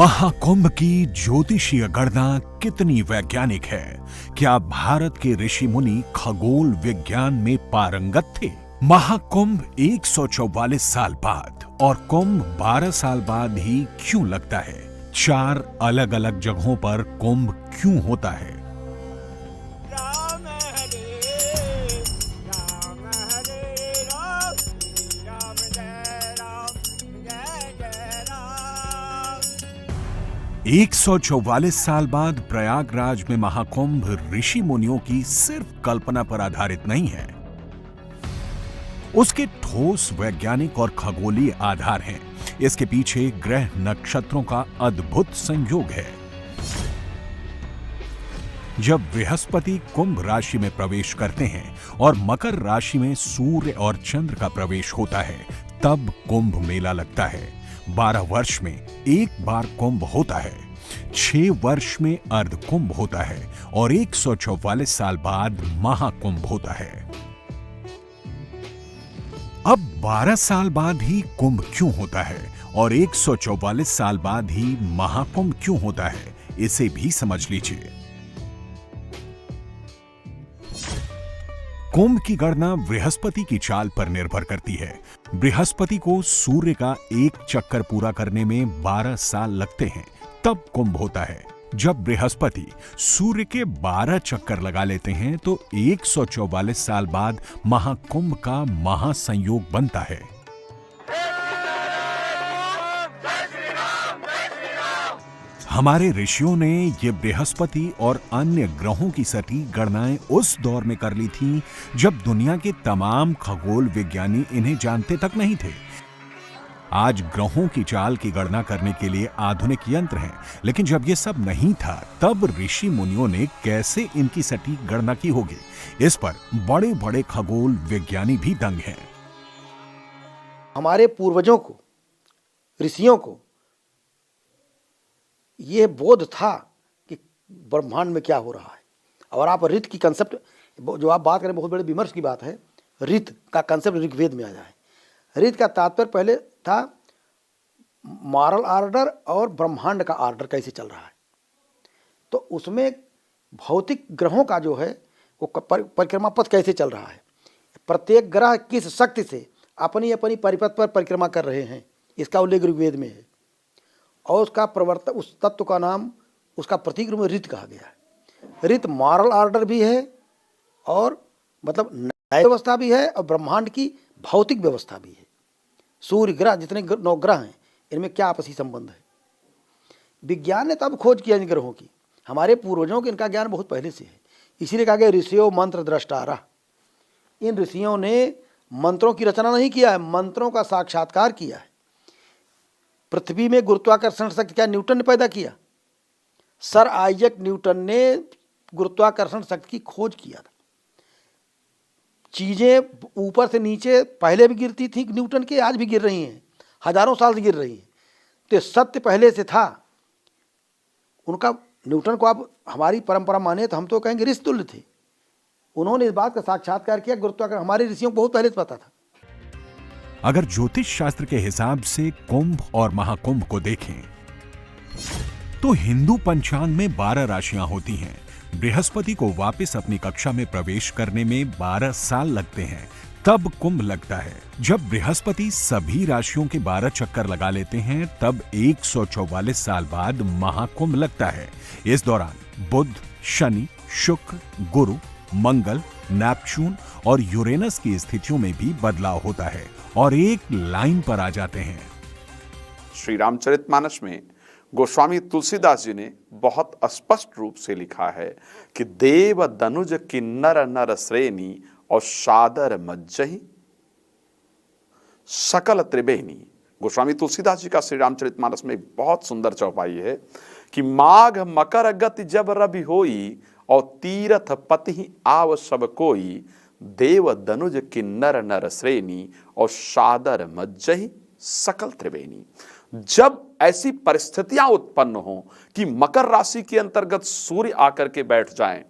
महाकुंभ की ज्योतिषीय गणना कितनी वैज्ञानिक है? क्या भारत के ऋषि मुनि खगोल विज्ञान में पारंगत थे? महाकुंभ 144 साल बाद और कुंभ 12 साल बाद ही क्यों लगता है? 4 अलग अलग जगहों पर कुंभ क्यों होता है? राम हरे राम, राम जय राम, जय जय राम। 144 साल बाद प्रयागराज में महाकुंभ ऋषि मुनियों की सिर्फ कल्पना पर आधारित नहीं है, उसके ठोस वैज्ञानिक और खगोलीय आधार हैं। इसके पीछे ग्रह नक्षत्रों का अद्भुत संयोग है। जब बृहस्पति कुंभ राशि में प्रवेश करते हैं और मकर राशि में सूर्य और चंद्र का प्रवेश होता है, तब कुंभ मेला लगता है। 12 वर्ष में एक बार कुंभ होता है, 6 वर्ष में अर्ध कुंभ होता है और 144 साल बाद महाकुंभ होता है। अब 12 साल बाद ही कुंभ क्यों होता है और 144 साल बाद ही महाकुंभ क्यों होता है, इसे भी समझ लीजिए। कुंभ की गणना बृहस्पति की चाल पर निर्भर करती है। बृहस्पति को सूर्य का एक चक्कर पूरा करने में 12 साल लगते हैं, तब कुंभ होता है। जब बृहस्पति सूर्य के 12 चक्कर लगा लेते हैं तो 144 साल बाद महाकुंभ का महासंयोग बनता है। हमारे ऋषियों ने ये बृहस्पति और अन्य ग्रहों की सटीक गणनाएं उस दौर में कर ली थीं जब दुनिया के तमाम खगोल विज्ञानी इन्हें जानते तक नहीं थे। आज ग्रहों की चाल की गणना करने के लिए आधुनिक यंत्र हैं, लेकिन जब ये सब नहीं था तब ऋषि मुनियों ने कैसे इनकी सटीक गणना की होगी, इस पर बड़े बड़े खगोल विज्ञानी भी दंग हैं। हमारे पूर्वजों को, ऋषियों को यह बोध था कि ब्रह्मांड में क्या हो रहा है। और आप ऋत की कंसेप्ट जो आप बात करें, बहुत बड़े विमर्श की बात है। ऋत का कंसेप्ट ऋग्वेद में आ जाए। ऋत का तात्पर्य पहले था मॉरल ऑर्डर और ब्रह्मांड का ऑर्डर कैसे चल रहा है। तो उसमें भौतिक ग्रहों का जो है वो परिक्रमा पथ कैसे चल रहा है, प्रत्येक ग्रह किस शक्ति से अपनी अपनी परिपथ पर परिक्रमा कर रहे हैं, इसका उल्लेख ऋग्वेद में है। और उसका प्रवर्तक, उस तत्व का नाम, उसका प्रतीक रूप में ऋत कहा गया है। ऋत मॉरल ऑर्डर भी है और मतलब न्याय व्यवस्था भी है और ब्रह्मांड की भौतिक व्यवस्था भी है। सूर्य ग्रह, जितने 9 ग्रह हैं, इनमें क्या आपसी संबंध है। विज्ञान ने तब खोज किया इन ग्रहों की। हमारे पूर्वजों को इनका ज्ञान बहुत पहले से है। इसीलिए कहा गया ऋषियों मंत्र द्रष्टारा। इन ऋषियों ने मंत्रों की रचना नहीं किया है, मंत्रों का साक्षात्कार किया है। पृथ्वी में गुरुत्वाकर्षण शक्ति क्या न्यूटन ने पैदा किया? सर आइजैक न्यूटन ने गुरुत्वाकर्षण शक्ति की खोज किया था। चीज़ें ऊपर से नीचे पहले भी गिरती थी न्यूटन के, आज भी गिर रही हैं, हजारों साल से गिर रही हैं। तो सत्य पहले से था उनका। न्यूटन को आप हमारी परंपरा माने तो हम तो कहेंगे ऋषि तुल्य थे। उन्होंने इस बात का साक्षात्कार किया। गुरुत्वाकर्षण हमारे ऋषियों को बहुत पहले से पता था। अगर ज्योतिष शास्त्र के हिसाब से कुंभ और महाकुंभ को देखें तो हिंदू पंचांग में 12 राशियां होती हैं। बृहस्पति को वापस अपनी कक्षा में प्रवेश करने में 12 साल लगते हैं, तब कुंभ लगता है। जब बृहस्पति सभी राशियों के 12 चक्कर लगा लेते हैं, तब 144 साल बाद महाकुंभ लगता है। इस दौरान बुध, शनि, शुक्र, गुरु, मंगल, नेपच्यून और यूरेनस की स्थितियों में भी बदलाव होता है और एक लाइन पर आ जाते हैं। श्री रामचरितमानस में गोस्वामी तुलसीदास जी ने बहुत स्पष्ट रूप से लिखा है कि देव दनुज किन्नर नर श्रेणी और सादर मज्जहि सकल त्रिवेणी। गोस्वामी तुलसीदास जी का श्री रामचरितमानस में एक बहुत सुंदर चौपाई है कि माघ मकर गति जब रवि होई और तीरथ पति आव सब कोई, देव दनुज किन्नर नर श्रेणी और सादर मज्जहि सकल त्रिवेणी। जब ऐसी परिस्थितियां उत्पन्न हो कि मकर राशि के अंतर्गत सूर्य आकर के बैठ जाएं,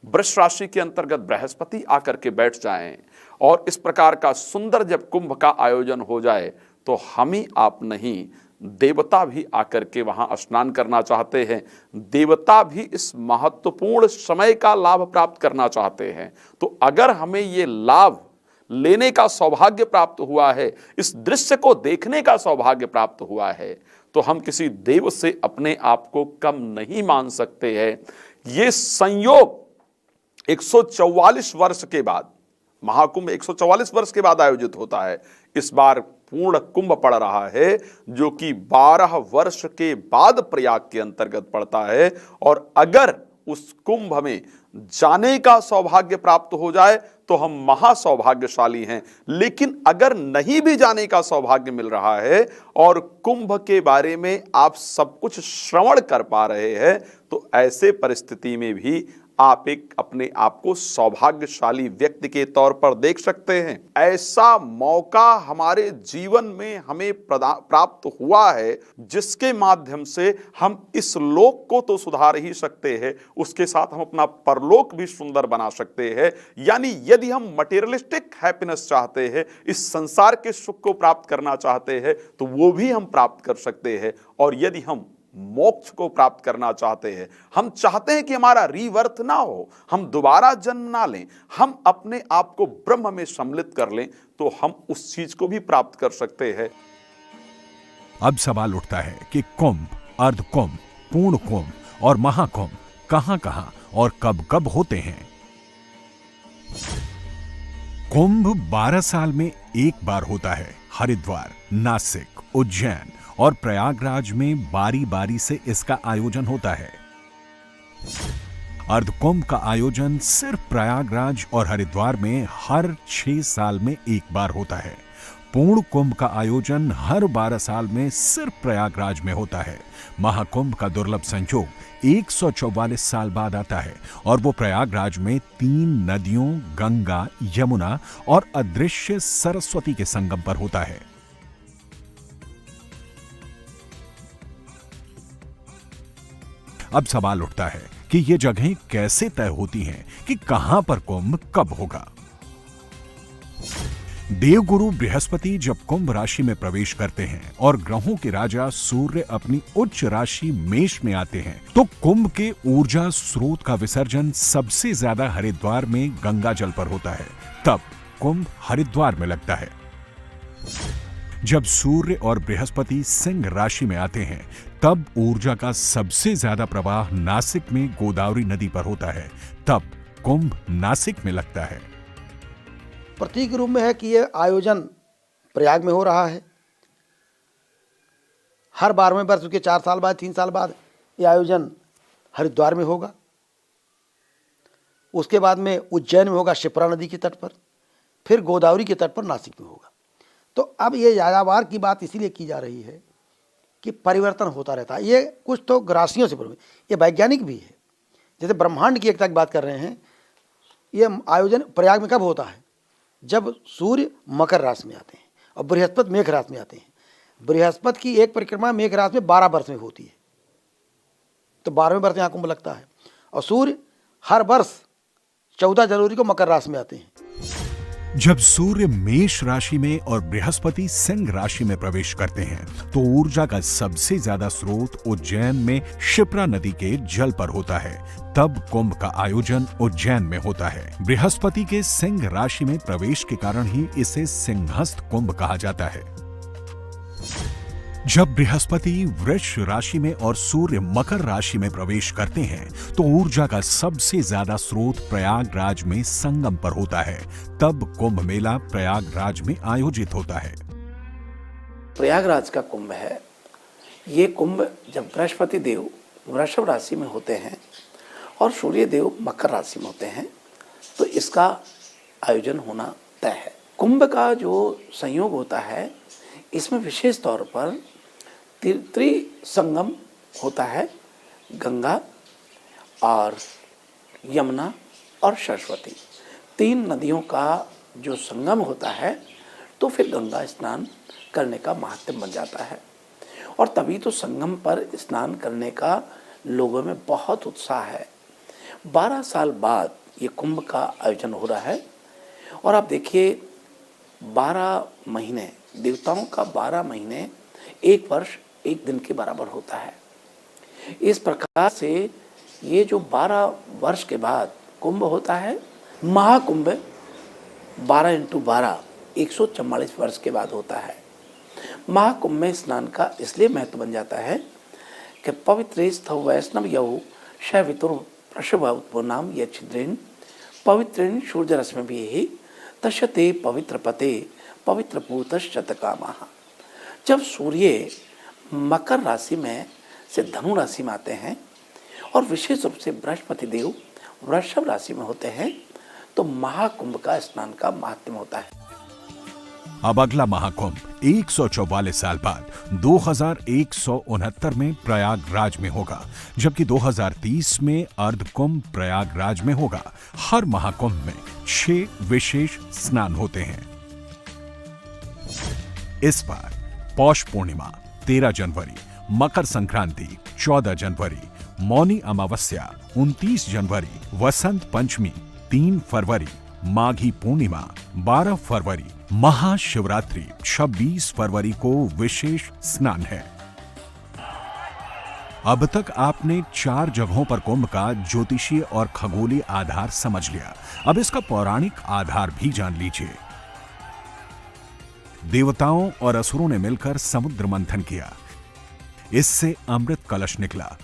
वृष राशि के अंतर्गत बृहस्पति आकर के बैठ जाएं और इस प्रकार का सुंदर जब कुंभ का आयोजन हो जाए, तो हम ही आप नहीं, देवता भी आकर के वहां स्नान करना चाहते हैं, देवता भी इस महत्वपूर्ण समय का लाभ प्राप्त करना चाहते हैं। तो अगर हमें ये लाभ लेने का सौभाग्य प्राप्त हुआ है, इस दृश्य को देखने का सौभाग्य प्राप्त हुआ है, तो हम किसी देव से अपने आप को कम नहीं मान सकते हैं। ये संयोग 144 वर्ष के बाद, महाकुंभ 144 वर्ष के बाद आयोजित होता है। इस बार पूर्ण कुंभ पड़ रहा है, जो कि 12 वर्ष के बाद प्रयाग के अंतर्गत पड़ता है। और अगर उस कुंभ में जाने का सौभाग्य प्राप्त हो जाए तो हम महासौभाग्यशाली हैं। लेकिन अगर नहीं भी जाने का सौभाग्य मिल रहा है और कुंभ के बारे में आप सब कुछ श्रवण कर पा रहे हैं, तो ऐसे परिस्थिति में भी आप एक अपने आप को सौभाग्यशाली व्यक्ति के तौर पर देख सकते हैं। ऐसा मौका हमारे जीवन में हमें प्राप्त हुआ है, जिसके माध्यम से हम इस लोक को तो सुधार ही सकते हैं, उसके साथ हम अपना परलोक भी सुंदर बना सकते हैं। यानी यदि हम मटेरियलिस्टिक हैप्पीनेस चाहते हैं, इस संसार के सुख को प्राप्त करना चाहते हैं, तो वो भी हम प्राप्त कर सकते हैं। और यदि हम मोक्ष को प्राप्त करना चाहते हैं, हम चाहते हैं कि हमारा रीबर्थ ना हो, हम दोबारा जन्म ना लें, हम अपने आप को ब्रह्म में सम्मिलित कर लें, तो हम उस चीज को भी प्राप्त कर सकते हैं। अब सवाल उठता है कि कुंभ, अर्ध कुंभ, पूर्ण कुंभ और महाकुंभ कहां-कहां और कब-कब होते हैं। कुंभ 12 साल में एक बार होता है। हरिद्वार, नासिक, उज्जैन और प्रयागराज में बारी बारी से इसका आयोजन होता है। अर्धकुंभ का आयोजन सिर्फ प्रयागराज और हरिद्वार में हर 6 साल में एक बार होता है। पूर्ण कुंभ का आयोजन हर 12 साल में सिर्फ प्रयागराज में होता है। महाकुंभ का दुर्लभ संयोग 144 साल बाद आता है और वो प्रयागराज में 3 नदियों गंगा, यमुना और अदृश्य सरस्वती के संगम पर होता है। अब सवाल उठता है कि ये जगहें कैसे तय होती हैं कि कहां पर कुंभ कब होगा। देवगुरु बृहस्पति जब कुंभ राशि में प्रवेश करते हैं और ग्रहों के राजा सूर्य अपनी उच्च राशि मेष में आते हैं, तो कुंभ के ऊर्जा स्रोत का विसर्जन सबसे ज्यादा हरिद्वार में गंगा जल पर होता है। तब कुंभ हरिद्वार में लगता है। जब सूर्य और बृहस्पति सिंह राशि में आते हैं, तब ऊर्जा का सबसे ज्यादा प्रवाह नासिक में गोदावरी नदी पर होता है। तब कुंभ नासिक में लगता है। प्रतीक रूप में है कि यह आयोजन प्रयाग में हो रहा है। हर 12वें वर्ष के 4 साल बाद, 3 साल बाद यह आयोजन हरिद्वार में होगा। उसके बाद में उज्जैन में होगा, शिप्रा नदी के तट पर, फिर गोदावरी के तट पर नासिक में होगा। तो अब ये यायावार की बात इसीलिए की जा रही है कि परिवर्तन होता रहता है। ये कुछ तो राशियों से ये वैज्ञानिक भी है। जैसे ब्रह्मांड की एकता की बात कर रहे हैं, ये आयोजन प्रयाग में कब होता है? जब सूर्य मकर राशि में आते हैं और बृहस्पति मेघ राशि में आते हैं। बृहस्पति की एक परिक्रमा मेघ राशि में 12 वर्ष में होती है, तो 12वें वर्ष यहाँ कुंभ लगता है। और सूर्य हर वर्ष 14 जनवरी को मकर राशि में आते हैं। जब सूर्य मेष राशि में और बृहस्पति सिंह राशि में प्रवेश करते हैं, तो ऊर्जा का सबसे ज्यादा स्रोत उज्जैन में शिप्रा नदी के जल पर होता है। तब कुंभ का आयोजन उज्जैन में होता है। बृहस्पति के सिंह राशि में प्रवेश के कारण ही इसे सिंहस्थ कुंभ कहा जाता है। जब बृहस्पति वृष राशि में और सूर्य मकर राशि में प्रवेश करते हैं, तो ऊर्जा का सबसे ज्यादा स्रोत प्रयागराज में संगम पर होता है। तब कुंभ मेला प्रयागराज में आयोजित होता है। प्रयागराज का कुंभ है। ये कुंभ जब बृहस्पति देव वृषभ राशि में होते हैं और सूर्य देव मकर राशि में होते हैं, तो इसका आयोजन होना तय है। कुंभ का जो संयोग होता है, इसमें विशेष तौर पर त्रिसंगम होता है। गंगा और यमुना और सरस्वती 3 नदियों का जो संगम होता है, तो फिर गंगा स्नान करने का महत्व बन जाता है। और तभी तो संगम पर स्नान करने का लोगों में बहुत उत्साह है। 12 साल बाद ये कुंभ का आयोजन हो रहा है। और आप देखिए, 12 महीने, देवताओं का 12 महीने, एक वर्ष एक दिन के बराबर होता है। इस प्रकार से ये जो 12 वर्ष के बाद कुंभ होता है, महाकुंभ 12 × 12 144 वर्ष के बाद होता है। महाकुंभ में स्नान का इसलिए महत्व बन जाता है कि पवित्र स्थव वैष्णव यौ शैवितुर प्रशभ नाम ये छिद्रेन पवित्रेण सूर्य रश्मि भी तशते पवित्र पते पवित्र पूतश्चतकामः। जब सूर्य मकर राशि में से धनु राशि में आते हैं और विशेष रूप से बृहस्पति देव वृषभ राशि में होते हैं तो महाकुंभ का स्नान का महात्म्य होता है। अब अगला महाकुंभ 144 साल बाद 2169 में प्रयागराज में होगा, जबकि 2030 में अर्धकुंभ प्रयागराज में होगा। हर महाकुंभ में 6 विशेष स्नान होते हैं। इस बार पौष पूर्णिमा 13 जनवरी, मकर संक्रांति 14 जनवरी, मौनी अमावस्या 29 जनवरी, वसंत पंचमी 3 फरवरी, माघी पूर्णिमा 12 फरवरी, महाशिवरात्रि 26 फरवरी को विशेष स्नान है। अब तक आपने 4 जगहों पर कुंभ का ज्योतिषीय और खगोलीय आधार समझ लिया। अब इसका पौराणिक आधार भी जान लीजिए। देवताओं और असुरों ने मिलकर समुद्र मंथन किया, इससे अमृत कलश निकला।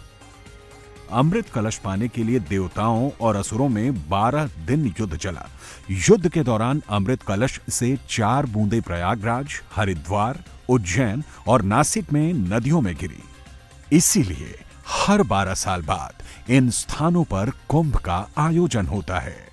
अमृत कलश पाने के लिए देवताओं और असुरों में 12 दिन युद्ध चला। युद्ध के दौरान अमृत कलश से 4 बूंदें प्रयागराज, हरिद्वार, उज्जैन और नासिक में नदियों में गिरी। इसीलिए हर 12 साल बाद इन स्थानों पर कुंभ का आयोजन होता है।